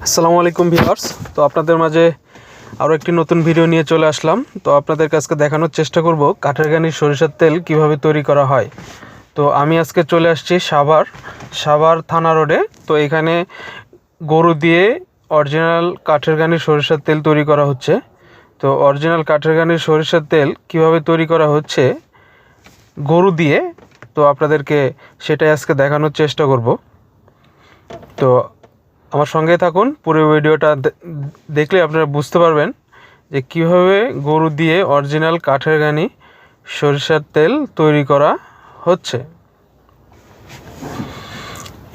আসসালামু আলাইকুম ভিউয়ার্স। তো আপনাদের মাঝে আরও একটি নতুন ভিডিও নিয়ে চলে আসলাম। তো আপনাদের কাছে দেখানোর চেষ্টা করব কাঠের ঘানির সরিষার তেল কিভাবে তৈরি করা হয়। তো আমি আজকে চলে আসছি সাভার থানা রোডে। তো এখানে গরু দিয়ে অরিজিনাল কাঠের ঘানির সরিষার তেল তৈরি করা হচ্ছে। তো অরিজিনাল কাঠের ঘানির সরিষার তেল কিভাবে তৈরি করা হচ্ছে গরু দিয়ে, তো আপনাদেরকে সেটাই আজকে দেখানোর চেষ্টা করব। তো আমার সঙ্গে থাকুন, পুরো ভিডিওটা দেখলে আপনারা বুঝতে পারবেন যে কীভাবে গরু দিয়ে অরিজিনাল কাঠের ঘানি সরিষার তেল তৈরি করা হচ্ছে।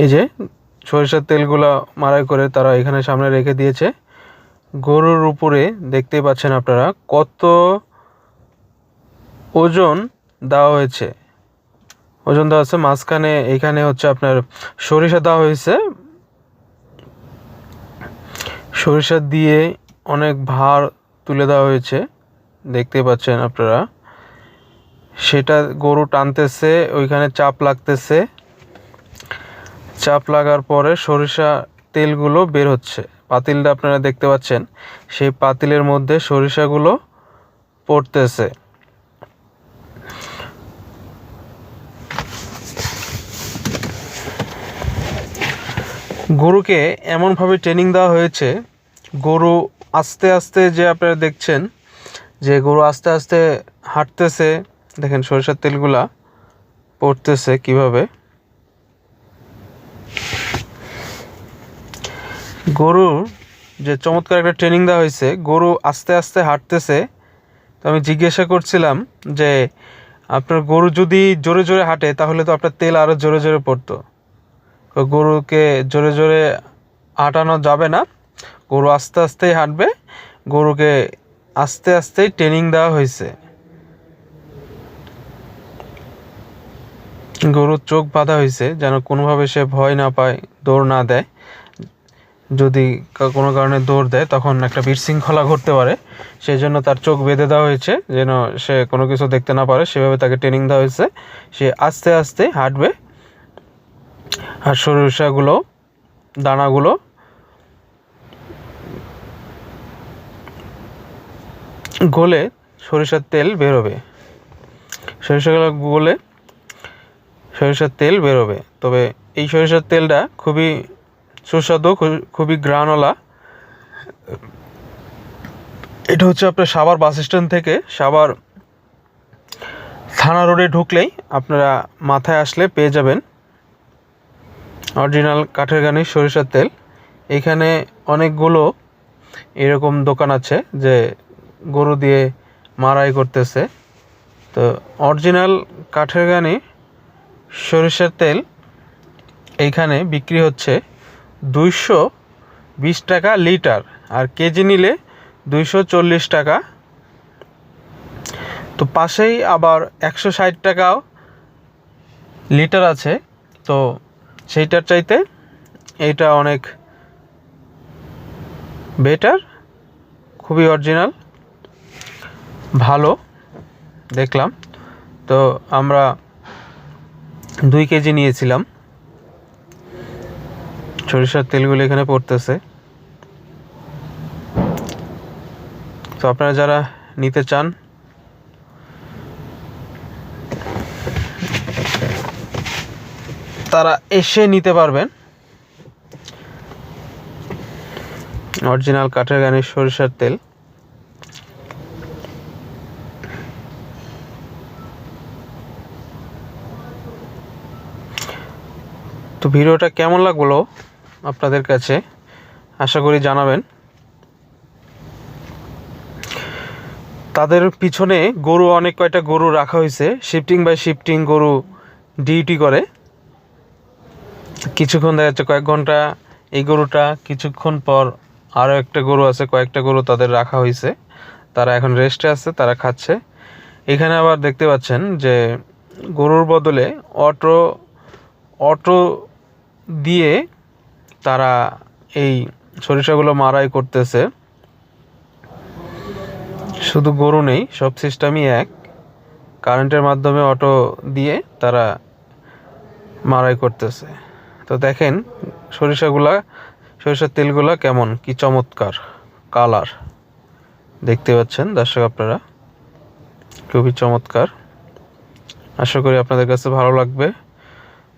এই যে সরিষার তেলগুলো মাড়াই করে তারা এখানে সামনে রেখে দিয়েছে। গরুর উপরে দেখতেই পাচ্ছেন আপনারা কত ওজন দেওয়া হয়েছে। ওজন দেওয়া আছে মাঝখানে, এখানে হচ্ছে আপনার সরিষা দেওয়া হয়েছে। সরিষা দিয়ে অনেক ভার তুলে দেওয়া হয়েছে, দেখতে পাচ্ছেন আপনারা। সেটা গরু টানতেছে, ওইখানে চাপ লাগতেছে। চাপ লাগার পরে সরিষা তেলগুলো বের হচ্ছে। পাতিলটা আপনারা দেখতে পাচ্ছেন, সেই পাতিলের মধ্যে সরিষাগুলো পড়তেছে। গরুকে এমনভাবে ট্রেনিং দেওয়া হয়েছে, গরু আস্তে আস্তে, যে আপনারা দেখছেন যে গরু আস্তে আস্তে হাঁটতেছে। দেখেন সরিষার তেলগুলা পড়তেছে কিভাবে। গরুর যে চমৎকার একটা ট্রেনিং দেওয়া হয়েছে, গরু আস্তে আস্তে হাঁটতেছে। তো আমি জিজ্ঞাসা করছিলাম যে আপনার গরু যদি জোরে জোরে হাঁটে তাহলে তো আপনার তেল আরও জোরে জোরে পড়তো। তো গরুকে জোরে জোরে হাঁটানো যাবে না, গরু আস্তে আস্তেই হাঁটবে। গরুকে আস্তে আস্তেই ট্রেনিং দেওয়া হয়েছে। গরুর চোখ বাঁধা হয়েছে যেন কোনোভাবে সে ভয় না পায়, দৌড় না দেয়। যদি কোনো কারণে দৌড় দেয় তখন একটা বিশৃঙ্খলা ঘটতে পারে, সেই জন্য তার চোখ বেঁধে দেওয়া হয়েছে যেন সে কোনো কিছু দেখতে না পারে। সেভাবে তাকে ট্রেনিং দেওয়া হয়েছে। সে আস্তে আস্তে হাঁটবে। আর সরিষাগুলো, দানাগুলো গলে সরিষার তেল বেরোবে। সরিষাগুলো গলে সরিষার তেল বেরোবে। তবে এই সরিষার তেলটা খুবই সুস্বাদু, খুবই গ্রানওয়ালা। এটা হচ্ছে আপনার সাভার বাস স্ট্যান্ড থেকে সাভার থানা রোডে ঢুকলেই আপনারা মাথায় আসলে পেয়ে যাবেন অরিজিনাল কাঠের ঘানির সরিষার তেল। এখানে অনেকগুলো এরকম দোকান আছে যে গরু দিয়ে মাড়াই করতেছে। তো অরিজিনাল কাঠের ঘানি সরিষার তেল এইখানে বিক্রি হচ্ছে 220 টাকা লিটার, আর কেজি নিলে 240 টাকা। তো পাশেই আবার 160 টাকাও লিটার আছে। তো সেইটার চাইতে এইটা অনেক বেটার, খুবই অরিজিনাল, ভালো দেখলাম। তো আমরা 2 কেজি নিয়েছিলাম। সরিষার তেলগুলো এখানে পড়তেছে। তো আপনারা যারা নিতে চান তারা এসে নিতে পারবেন অরিজিনাল কাঠের ঘানির সরিষার তেল। তো ভিডিওটা কেমন লাগলো আপনাদের কাছে আশা করি জানাবেন। তাদের পিছনে গরু, অনেক কয়টা গরু রাখা হয়েছে, শিফটিং বাই শিফটিং গরু ডিউটি করে। কিছুক্ষণ দেখা যাচ্ছে কয়েক ঘন্টা এই গরুটা, কিছুক্ষণ পর আরও একটা গরু আছে, কয়েকটা গরু তাদের রাখা হয়েছে, তারা এখন রেস্টে আছে, তারা খাচ্ছে। এখানে আবার দেখতে পাচ্ছেন যে গরুর বদলে অটো দিয়ে তারা এই সরিষাগুলো মাড়াই করতেছে। শুধু গরু নেই, সব সিস্টেমই এক। কারেন্টের মাধ্যমে অটো দিয়ে তারা মাড়াই করতেছে। তো দেখেন সরিষাগুলা সরিষার তেলগুলো কেমন, কি চমৎকার কালার দেখতে পাচ্ছেন দর্শক, আপনারা খুবই চমৎকার। আশা করি আপনাদের কাছে ভালো লাগবে।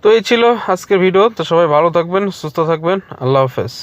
তো এই ছিল আজকের ভিডিও। তো সবাই ভালো থাকবেন, সুস্থ থাকবেন। আল্লাহ হাফেজ।